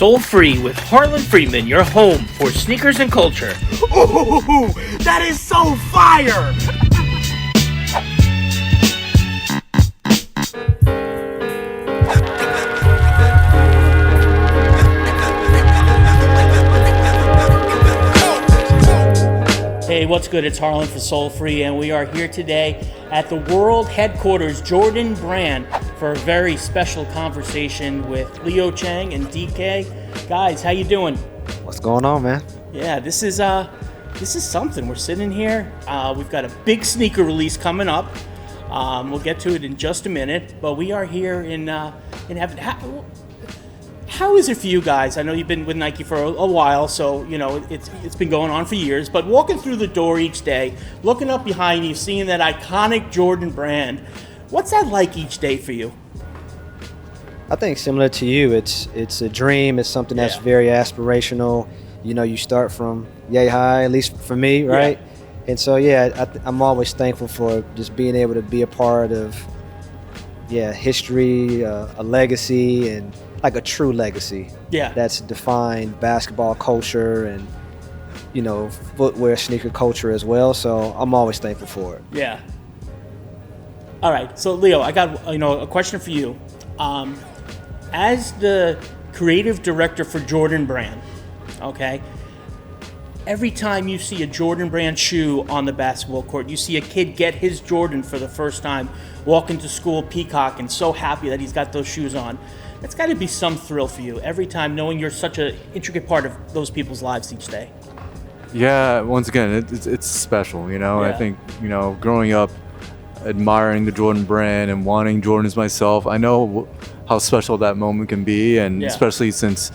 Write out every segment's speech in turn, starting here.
Soul Free with Harlan Friedman, your home for sneakers and culture. Ooh, that is so fire! Hey, what's good? It's Harlan for Soul Free, and we are here today at the world headquarters Jordan brand for a very special conversation with Leo Chang and DK. Guys, how you doing? What's going on, man? Yeah, this is something. We're sitting here. We've got a big sneaker release coming up. We'll get to it in just a minute, but we are here in heaven. How is it for you guys? I know you've been with Nike for a while, so you know it's been going on for years. But walking through the door each day, looking up behind you, seeing that iconic Jordan brand, what's that like each day for you? I think similar to you, it's a dream. It's something that's very aspirational. You know, you start from yay high, at least for me, right? Yeah. And so, I'm always thankful for just being able to be a part of, history, a legacy, and like a true legacy. Yeah. That's defined basketball culture and, you know, footwear, sneaker culture as well. So I'm always thankful for it. Yeah. All right. So Leo, I got a question for you. As the creative director for Jordan Brand, okay, every time you see a Jordan Brand shoe on the basketball court, you see a kid get his Jordan for the first time, walk into school peacocking, so happy that he's got those shoes on. That's got to be some thrill for you every time, knowing you're such an intricate part of those people's lives each day. Yeah, once again, it's special, you know. Yeah. I think, you know, growing up, admiring the Jordan brand and wanting Jordans myself, I know how special that moment can be, and especially since,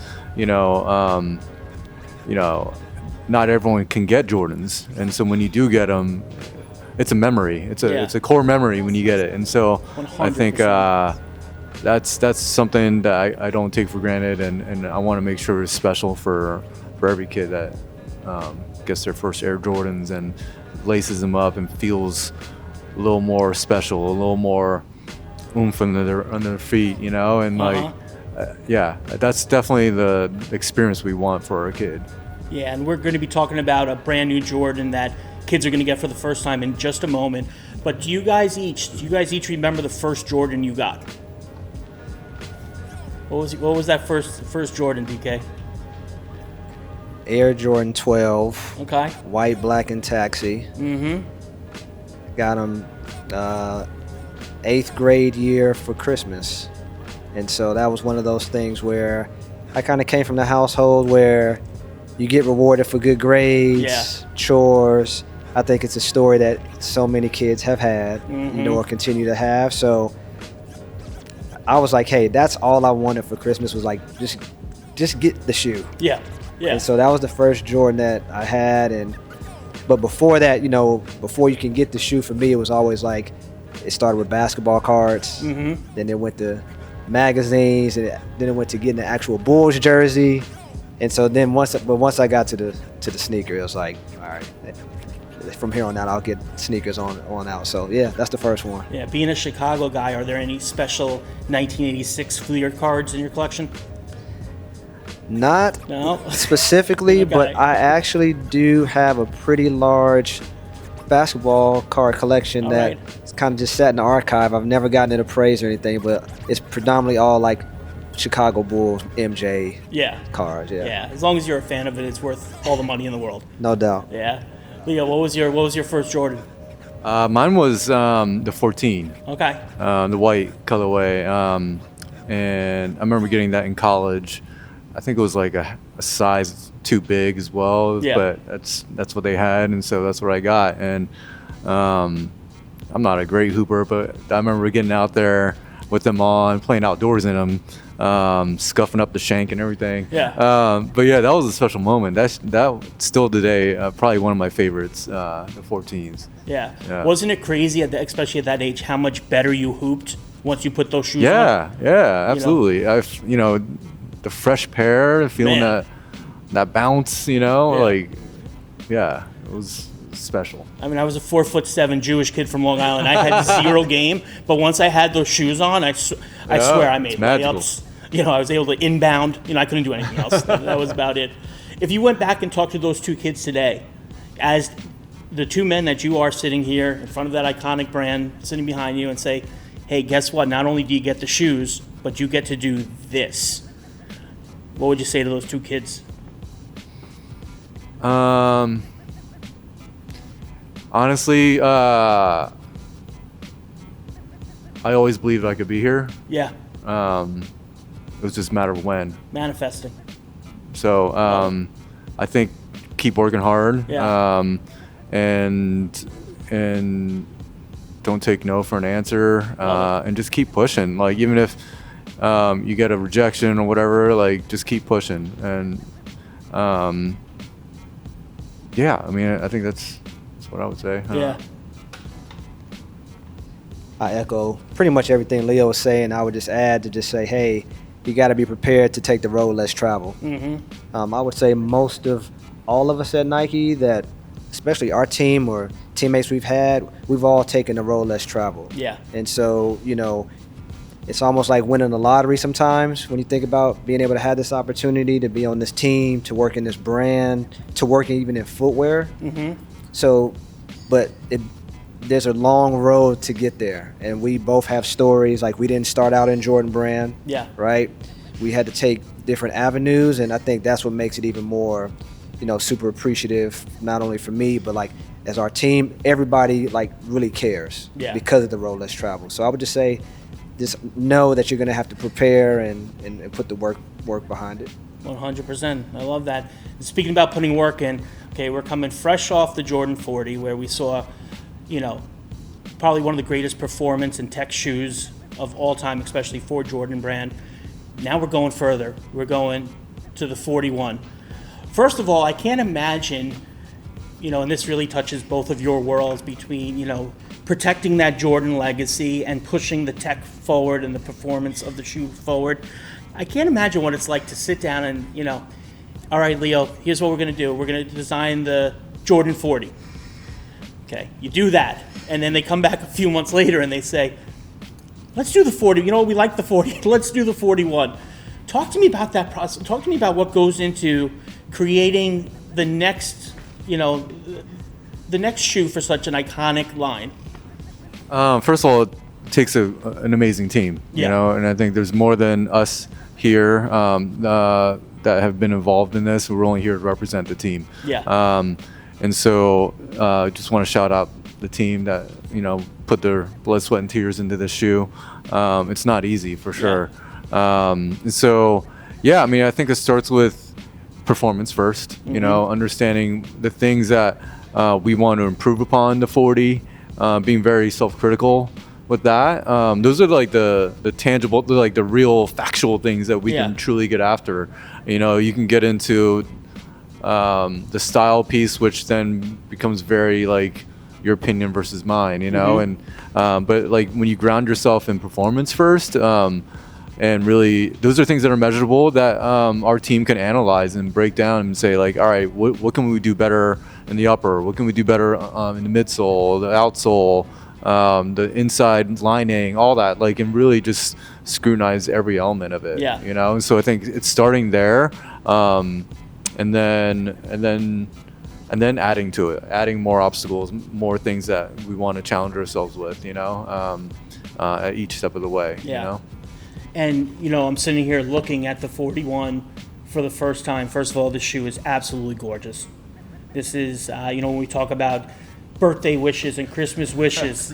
not everyone can get Jordans, and so when you do get them, it's a memory. It's a core memory when you get it, and so 100%. I think that's something that I don't take for granted, and I want to make sure it's special for every kid that gets their first Air Jordans and laces them up and feels a little more special, a little more oomph under their feet, you know, and that's definitely the experience we want for our kid. Yeah, and we're going to be talking about a brand new Jordan that kids are going to get for the first time in just a moment. But do you guys each remember the first Jordan you got? What was that first Jordan, DK? Air Jordan 12. Okay. White, black, and taxi. Mm-hmm. Got them 8th grade year for Christmas. And so that was one of those things where I kind of came from the household where you get rewarded for good grades, chores. I think it's a story that so many kids have had, or continue to have. So I was like, hey, that's all I wanted for Christmas was like, just get the shoe. Yeah. Yeah. And so that was the first Jordan that I had. But before that, before you can get the shoe, for me, it was always like, it started with basketball cards. Mm-hmm. Then it went to magazines, and then it went to getting the actual Bulls jersey. And so then once I got to the sneaker, it was like, all right, from here on out, I'll get sneakers on out. So yeah, that's the first one. Yeah, being a Chicago guy, are there any special 1986 Fleer cards in your collection? Not specifically, okay. But I actually do have a pretty large basketball card collection that's kind of just sat in the archive. I've never gotten it appraised or anything, but it's predominantly all like Chicago Bulls, MJ cards. Yeah, as long as you're a fan of it, it's worth all the money in the world. No doubt. Yeah. Leo, what was your first Jordan? Mine was the 14. Okay. The white colorway, and I remember getting that in college. I think it was like a size too big as well, but that's what they had, and so that's what I got. And I'm not a great hooper, but I remember getting out there with them on, playing outdoors in them, scuffing up the shank and everything. Yeah. But yeah, that was a special moment. That still today, probably one of my favorites, the 14s. Yeah. Wasn't it crazy, especially at that age, how much better you hooped once you put those shoes on? Yeah, absolutely. The fresh pair, feeling that bounce, it was special. I mean, I was a 4'7" Jewish kid from Long Island. I had zero game, but once I had those shoes on, I swear I made layups. I was able to inbound. I couldn't do anything else. That was about it. If you went back and talked to those two kids today, as the two men that you are sitting here in front of that iconic brand, sitting behind you, and say, hey, guess what? Not only do you get the shoes, but you get to do this. What would you say to those two kids? Honestly, I always believed I could be here. Yeah. It was just a matter of when. Manifesting. So I think keep working hard. Yeah. And don't take no for an answer. And just keep pushing. Like even if you get a rejection or whatever, like just keep pushing. And yeah, I mean, I think that's what I would say. Yeah. I echo pretty much everything Leo was saying. I would just add to just say, hey, you got to be prepared to take the road less traveled. Mm-hmm. I would say most of all of us at Nike, that especially our team or teammates we've had, we've all taken the road less traveled. Yeah. And so, it's almost like winning the lottery sometimes when you think about being able to have this opportunity to be on this team, to work in this brand, to work even in footwear. Mm-hmm. So, but there's a long road to get there. And we both have stories. Like, we didn't start out in Jordan Brand. Yeah. Right? We had to take different avenues. And I think that's what makes it even more, super appreciative, not only for me, but like as our team, everybody like really cares because of the road less traveled. So I would just say, just know that you're going to have to prepare and put the work behind it. 100%. I love that. And speaking about putting work in, okay, we're coming fresh off the Jordan 40, where we saw, probably one of the greatest performance and tech shoes of all time, especially for Jordan Brand. Now we're going further. We're going to the 41. First of all, I can't imagine, and this really touches both of your worlds, between, protecting that Jordan legacy and pushing the tech forward and the performance of the shoe forward. I can't imagine what it's like to sit down and, all right, Leo, here's what we're going to do. We're going to design the Jordan 40. Okay, you do that. And then they come back a few months later and they say, let's do the 40. We like the 40. Let's do the 41. Talk to me about that process. Talk to me about what goes into creating the next, the next shoe for such an iconic line. First of all, it takes an amazing team, and I think there's more than us here that have been involved in this. We're only here to represent the team. Yeah. And so I just want to shout out the team that, put their blood, sweat, and tears into this shoe. It's not easy, for sure. So, I mean, I think it starts with performance first, understanding the things that we want to improve upon the 40, being very self-critical with that. Those are like the tangible, like the real factual things that we can truly get after. You can get into the style piece, which then becomes very like your opinion versus mine, and but like when you ground yourself in performance first, and really those are things that are measurable that our team can analyze and break down and say like, all right, what can we do better in the upper? What can we do better in the midsole, the outsole, the inside lining, all that, like, and really just scrutinize every element of it. So I think it's starting there, and then adding to it, adding more obstacles, more things that we want to challenge ourselves with, at each step of the way. And I'm sitting here looking at the 41 for the first time. First of all, this shoe is absolutely gorgeous. This is, when we talk about birthday wishes and Christmas wishes,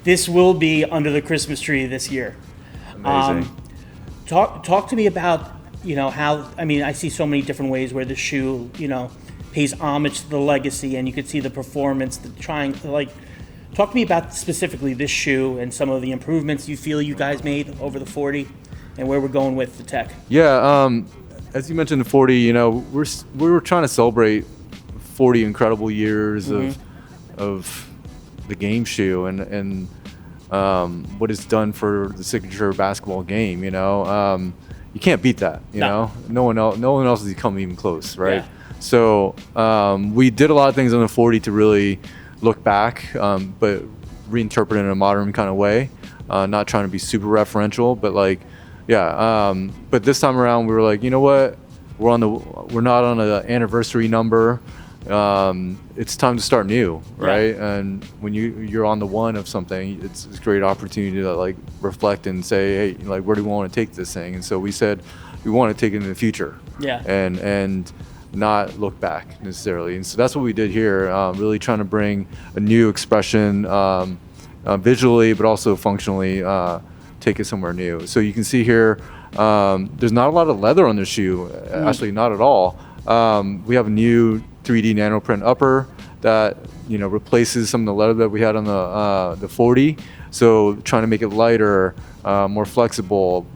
this will be under the Christmas tree this year. Amazing. Talk to me about, how, I mean, I see so many different ways where the shoe, pays homage to the legacy, and you can see the performance, talk to me about specifically this shoe and some of the improvements you feel you guys made over the 40 and where we're going with the tech. As you mentioned, the 40, we were trying to celebrate 40 incredible years of the game shoe and what it's done for the signature basketball game. You can't beat that. No one else has come even close, right? So we did a lot of things on the 40 to really look back, but reinterpret it in a modern kind of way. Not trying to be super referential, but like Yeah. But this time around, we were like, you know what? We're not on an anniversary number. It's time to start new, right? Yeah. And when you're on the one of something, it's a great opportunity to like reflect and say, hey, like, where do we want to take this thing? And so we said we want to take it in the future. Yeah. And not look back necessarily. And so that's what we did here, really trying to bring a new expression visually, but also functionally, take it somewhere new. So you can see here, there's not a lot of leather on the shoe, actually not at all. We have a new 3D Nano Print upper that replaces some of the leather that we had on the 40. So trying to make it lighter, more flexible,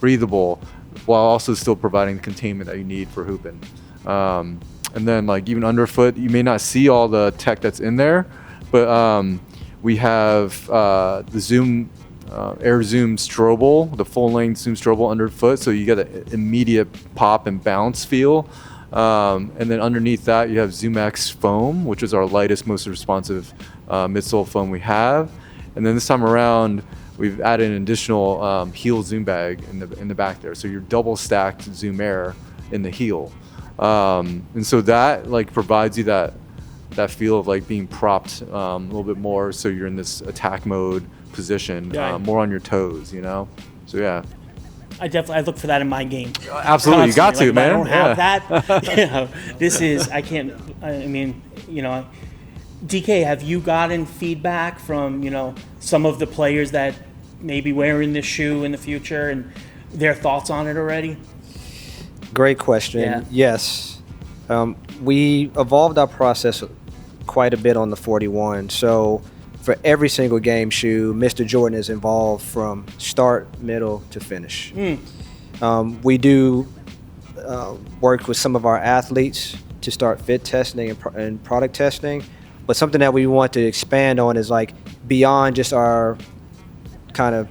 breathable, while also still providing the containment that you need for hooping. And then like even underfoot, you may not see all the tech that's in there, but we have the Air Zoom Strobel, the full length Zoom Strobel underfoot, so you get an immediate pop and bounce feel. And then underneath that you have ZoomX foam, which is our lightest, most responsive midsole foam we have. And then this time around, we've added an additional heel zoom bag in the back there, so you're double stacked Zoom Air in the heel. And so that like provides you that feel of like being propped a little bit more, so you're in this attack mode position, more on your toes, So yeah. I look for that in my game. Absolutely, you got to, like, man. I don't have that. This is DK, have you gotten feedback from some of the players that may be wearing this shoe in the future and their thoughts on it already? Great question. Yeah. Yes. We evolved our process quite a bit on the 41. So for every single game shoe, Mr. Jordan is involved from start, middle to finish. We do work with some of our athletes to start fit testing and product testing. But something that we want to expand on is like beyond just our kind of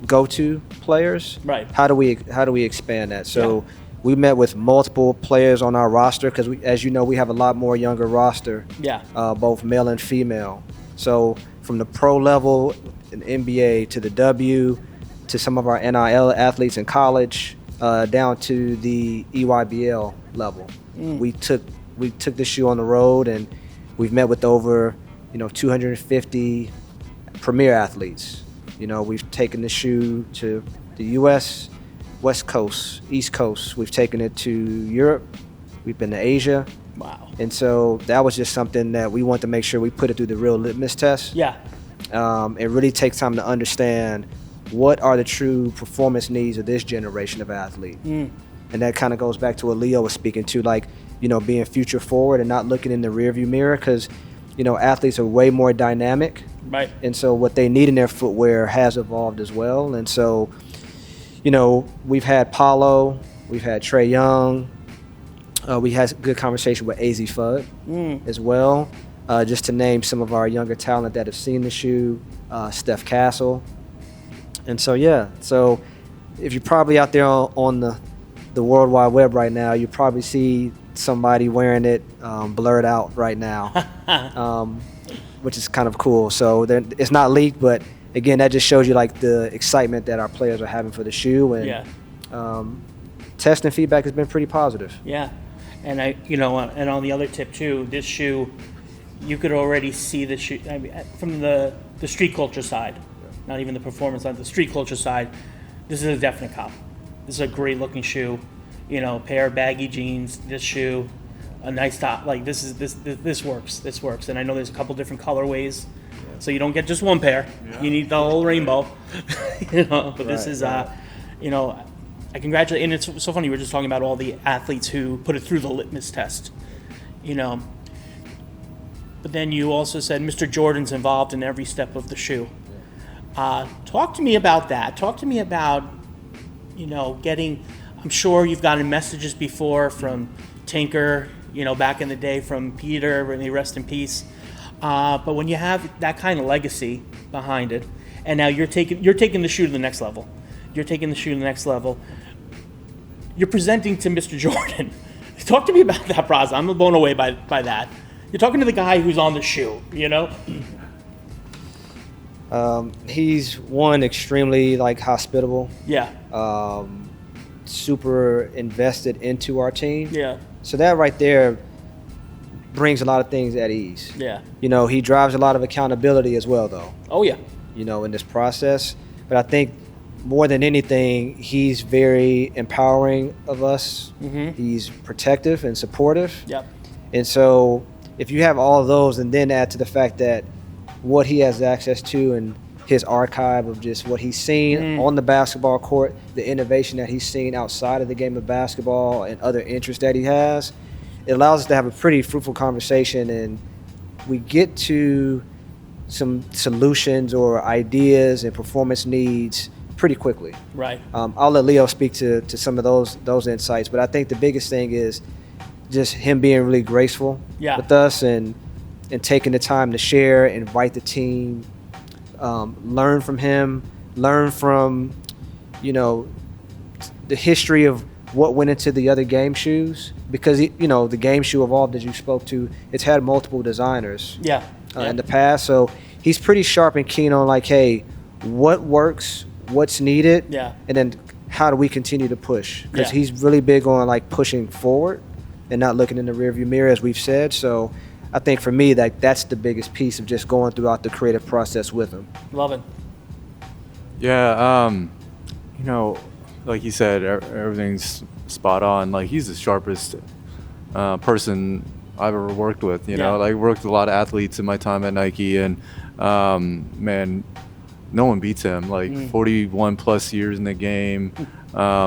go-to players. Right. How do we expand that? So we met with multiple players on our roster because, as you know, we have a lot more younger roster. Yeah. Both male and female. So from the pro level in NBA to the W to some of our NIL athletes in college down to the EYBL level. We took this shoe on the road and we've met with over 250 premier athletes. We've taken the shoe to the U.S., West Coast, East Coast. We've taken it to Europe. We've been to Asia. Wow. And so that was just something that we want to make sure we put it through the real litmus test. Yeah. It really takes time to understand what are the true performance needs of this generation of athlete. And that kind of goes back to what Leo was speaking to, like, being future forward and not looking in the rearview mirror, because, athletes are way more dynamic. Right. And so what they need in their footwear has evolved as well. And so, we've had Paulo, we've had Trey Young, we had a good conversation with AZ Fudd as well, just to name some of our younger talent that have seen the shoe, Steph Castle. And so, so if you're probably out there on the World Wide Web right now, you probably see somebody wearing it blurred out right now, which is kind of cool. So it's not leaked, but again, that just shows you like the excitement that our players are having for the shoe, and testing feedback has been pretty positive. Yeah, and and on the other tip too, this shoe, you could already see the shoe from the street culture side, not even the performance side, the street culture side. This is a definite cop. This is a great looking shoe. Pair of baggy jeans, this shoe, a nice top. Like this works. This works, and I know there's a couple different colorways. So you don't get just one pair. Yeah. You need the whole rainbow. But this is, I congratulate. And it's so funny. We were just talking about all the athletes who put it through the litmus test. But then you also said Mr. Jordan's involved in every step of the shoe. Talk to me about that. Talk to me about, getting. I'm sure you've gotten messages before from Tinker. Back in the day from Peter, when he rest in peace. But when you have that kind of legacy behind it, and now you're taking the shoe to the next level. You're presenting to Mr. Jordan. Talk to me about that process. I'm blown away by that. You're talking to the guy who's on the shoe, He's one extremely like hospitable. Yeah. Super invested into our team. Yeah. So that right there brings a lot of things at ease. Yeah. You know, he drives a lot of accountability as well, though. Oh yeah. You know, in this process. But I think more than anything, he's very empowering of us. Mm-hmm. He's protective and supportive. Yep. And so if you have all of those and then add to the fact that what he has access to and his archive of just what he's seen on the basketball court, the innovation that he's seen outside of the game of basketball and other interests that he has, it allows us to have a pretty fruitful conversation, and we get to some solutions or ideas and performance needs pretty quickly. Right. I'll let Leo speak to some of those insights, but I think the biggest thing is just him being really graceful with us and taking the time to share, invite the team, learn from him, learn from, you know, the history of what went into the other game shoes, because you know, the game shoe Evolved, as you spoke to, it's had multiple designers in the past, so he's pretty sharp and keen on like, hey, what works, what's needed, and then how do we continue to push, because he's really big on like pushing forward and not looking in the rearview mirror, as we've said. So I think for me, that's the biggest piece of just going throughout the creative process with him. Love it. Yeah, you know, like you said, everything's spot on. Like, he's the sharpest person I've ever worked with. You know, like, worked with a lot of athletes in my time at Nike, and man, no one beats him. Like 41 plus years in the game,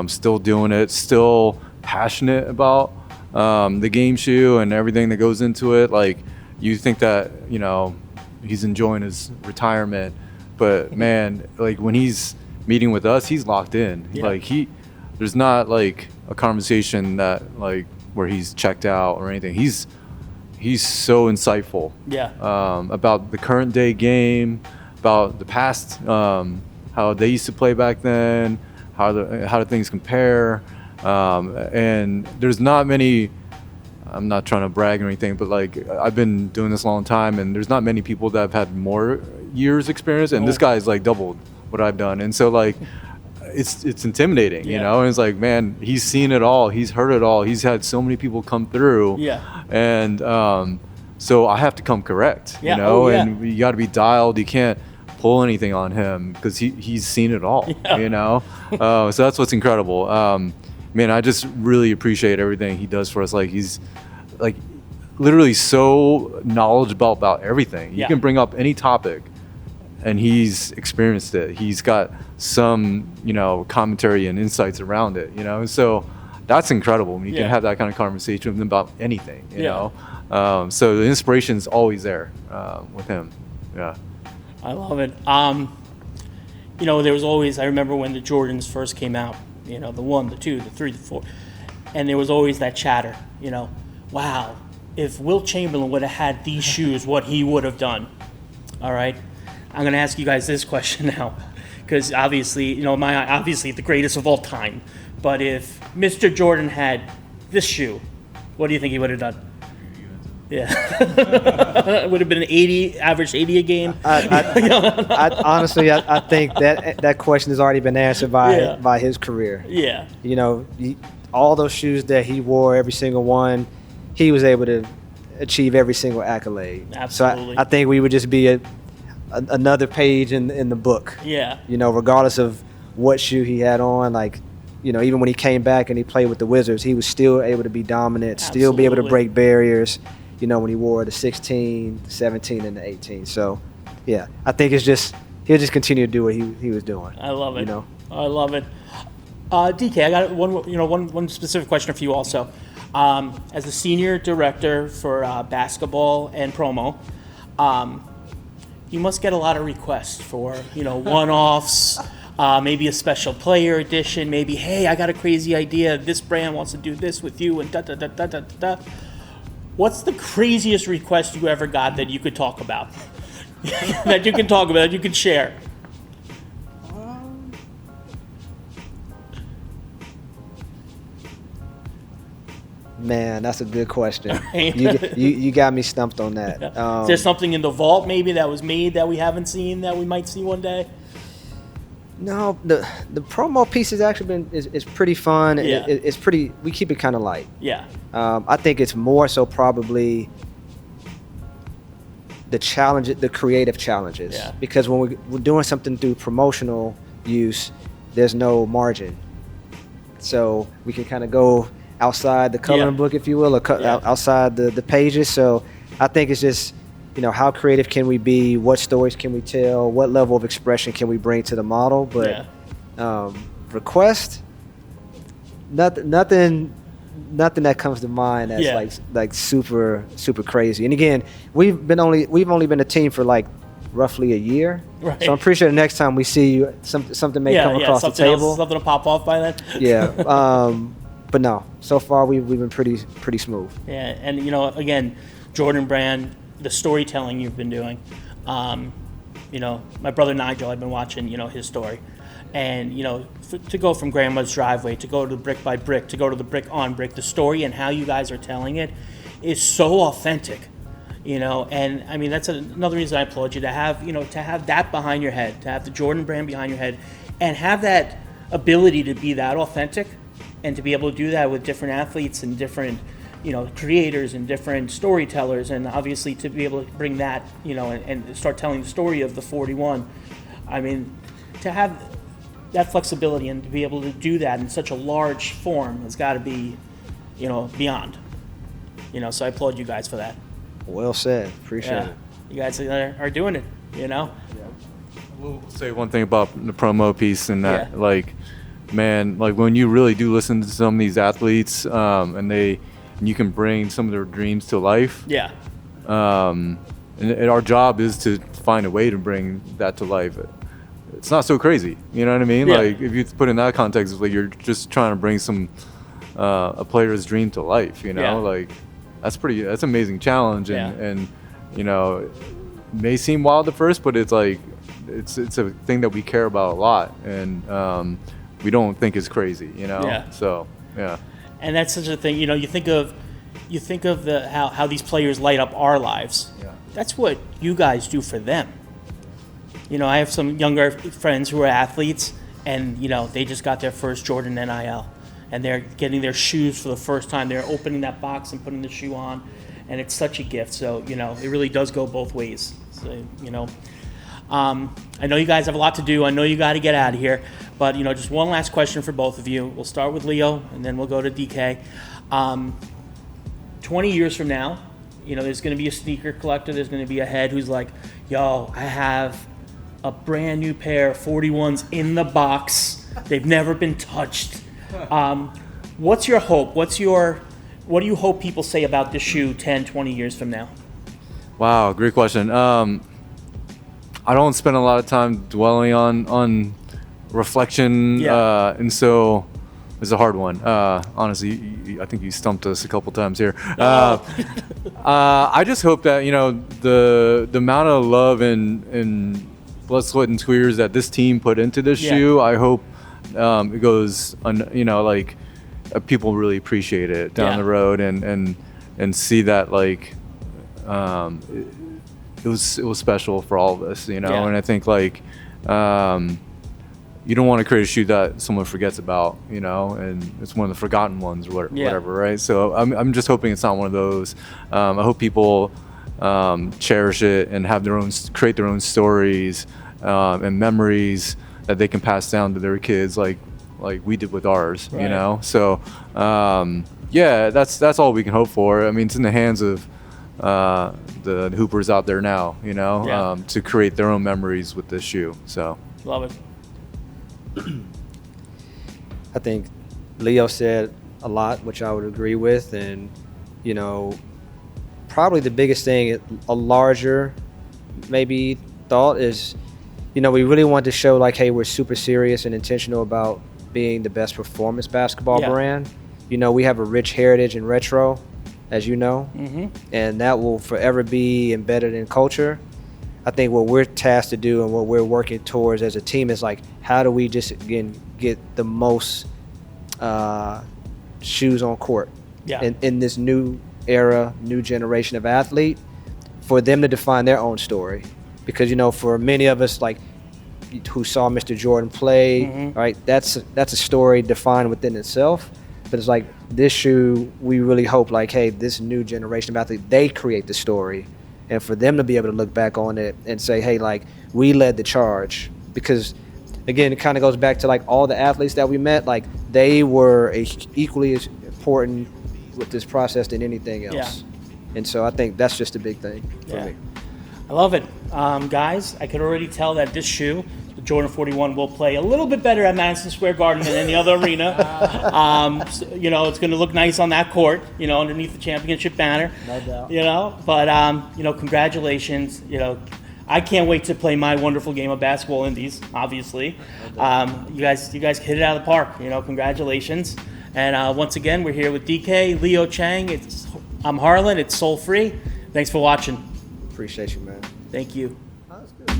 still doing it, still passionate about the game shoe and everything that goes into it. Like, you think that, you know, he's enjoying his retirement, but man, like, when he's meeting with us, he's locked in. Like, there's not like a conversation that like where he's checked out or anything. He's so insightful about the current day game, about the past, how they used to play back then, how do things compare. And there's not many, I'm not trying to brag or anything, but like, I've been doing this a long time, and there's not many people that have had more years experience, and this guy's like doubled what I've done. And so like, it's intimidating, you know, and it's like, man, he's seen it all, he's heard it all, he's had so many people come through, and so I have to come correct, you know, and you got to be dialed. You can't pull anything on him because he's seen it all, you know. So that's what's incredible. Man, I just really appreciate everything he does for us. Like, he's like literally so knowledgeable about everything. You can bring up any topic and he's experienced it. He's got some, you know, commentary and insights around it, you know. And so that's incredible when you can have that kind of conversation with him about anything, you know. So the inspiration is always there with him. Yeah. I love it. You know, there was always, I remember when the Jordans first came out, you know, the 1, the 2, the 3, the 4, and there was always that chatter, you know, wow, if Wilt Chamberlain would have had these shoes, what he would have done. All right. I'm going to ask you guys this question now, because obviously, you know, obviously the greatest of all time, but if Mr. Jordan had this shoe, what do you think he would have done? Yeah. It would have been an average 80 a game. Honestly, I think that question has already been answered by his career. Yeah. You know, all those shoes that he wore, every single one, he was able to achieve every single accolade. Absolutely. So I think we would just be another page in the book. Yeah. You know, regardless of what shoe he had on, like, you know, even when he came back and he played with the Wizards, he was still able to be dominant, still be able to break barriers. You know, when he wore the 16, the 17, and the 18. So, yeah, I think he'll just continue to do what he was doing. I love it. You know, I love it. DK, I got one specific question for you also. As a senior director for basketball and promo, you must get a lot of requests for, you know, one-offs, maybe a special player edition, maybe, hey, I got a crazy idea. This brand wants to do this with you, and da-da-da-da-da-da. What's the craziest request you ever got that you could talk about? That you can share? Man, that's a good question. Right. You got me stumped on that. Is there something in the vault maybe that was made that we haven't seen that we might see one day? No, the promo piece has actually been is pretty fun. Yeah. It's pretty. We keep it kind of light. Yeah. I think it's more so probably the challenge, the creative challenges. Yeah. Because when we're doing something through promotional use, there's no margin, so we can kind of go outside the coloring book, if you will, or outside the pages. So I think it's just, how creative can we be? What stories can we tell? What level of expression can we bring to the model? But request, nothing that comes to mind that's like super crazy. And again, we've only been a team for like roughly a year. Right. So I'm pretty sure the next time we see you, something may come across the table. Something will pop off by then. Yeah. But no, so far we've been pretty smooth. Yeah, and again, Jordan Brand, the storytelling you've been doing. My brother Nigel, I've been watching, his story. And, to go from grandma's driveway, to go to brick by brick, to go to the brick on brick, the story and how you guys are telling it is so authentic, and I mean, that's another reason I applaud you to have that behind your head, to have the Jordan Brand behind your head and have that ability to be that authentic and to be able to do that with different athletes and different, creators and different storytellers, and obviously to be able to bring that, and start telling the story of the 41. I mean, to have that flexibility and to be able to do that in such a large form has got to be, beyond. So I applaud you guys for that. Well said. Appreciate it. You guys are doing it, Yeah. We'll say one thing about the promo piece and that, man, when you really do listen to some of these athletes, and you can bring some of their dreams to life. Yeah. And our job is to find a way to bring that to life. It's not so crazy, you know what I mean? Yeah. Like, if you put in that context, like, you're just trying to bring a player's dream to life, like, that's an amazing challenge. And it may seem wild at first, but it's like, it's a thing that we care about a lot, and we don't think it's crazy, Yeah. So, yeah. And that's such a thing, you think of how these players light up our lives. Yeah. That's what you guys do for them. I have some younger friends who are athletes, and they just got their first Jordan NIL, and they're getting their shoes for the first time. They're opening that box and putting the shoe on, and it's such a gift. So it really does go both ways. So I know you guys have a lot to do. I know you got to get out of here, but just one last question for both of you. We'll start with Leo, and then we'll go to DK. 20 years from now, there's going to be a sneaker collector. There's going to be a head who's like, "Yo, I have a brand new pair of 41s in the box. They've never been touched." What's your hope? What do you hope people say about this shoe 10, 20 years from now? Wow, great question. I don't spend a lot of time dwelling on reflection, and so it's a hard one. Honestly, I think you stumped us a couple times here. I just hope that the amount of love and blood, sweat, and tears that this team put into this shoe, I hope it goes, people really appreciate it down the road, and see that it was special for all of us, and I think you don't want to create a shoe that someone forgets about, and it's one of the forgotten ones or whatever, right? So I'm just hoping it's not one of those. I hope people cherish it and create their own stories and memories that they can pass down to their kids, like we did with ours, right. So that's all we can hope for. I mean, it's in the hands of the hoopers out there now, to create their own memories with this shoe. So love it. I think Leo said a lot, which I would agree with, and probably the biggest thing, a larger maybe thought is, we really want to show hey, we're super serious and intentional about being the best performance basketball brand. We have a rich heritage in retro, as you know, and that will forever be embedded in culture. I think what we're tasked to do and what we're working towards as a team is how do we just again get the most shoes on court, in this new era, new generation of athlete, for them to define their own story. Because, you know, for many of us, like, who saw Mr. Jordan play, right, that's a story defined within itself. But it's like this shoe, we really hope, like, hey, this new generation of athlete, they create the story. And for them to be able to look back on it and say, hey, like, we led the charge. Because, again, it kind of goes back to, like, all the athletes that we met, like, they were equally as important with this process than anything else. And so I think that's just a big thing for me. I love it. Guys, I could already tell that this shoe, the Jordan 41, will play a little bit better at Madison Square Garden than any other arena. So, you know, it's going to look nice on that court, you know, underneath the championship banner. No doubt. You know, but, you know, congratulations. You know, I can't wait to play my wonderful game of basketball in these, obviously. You guys hit it out of the park. You know, congratulations. And once again, we're here with DK, Leo Chang. I'm Harlan. It's Soul Free. Thanks for watching. Appreciate you, man. Thank you. That's good.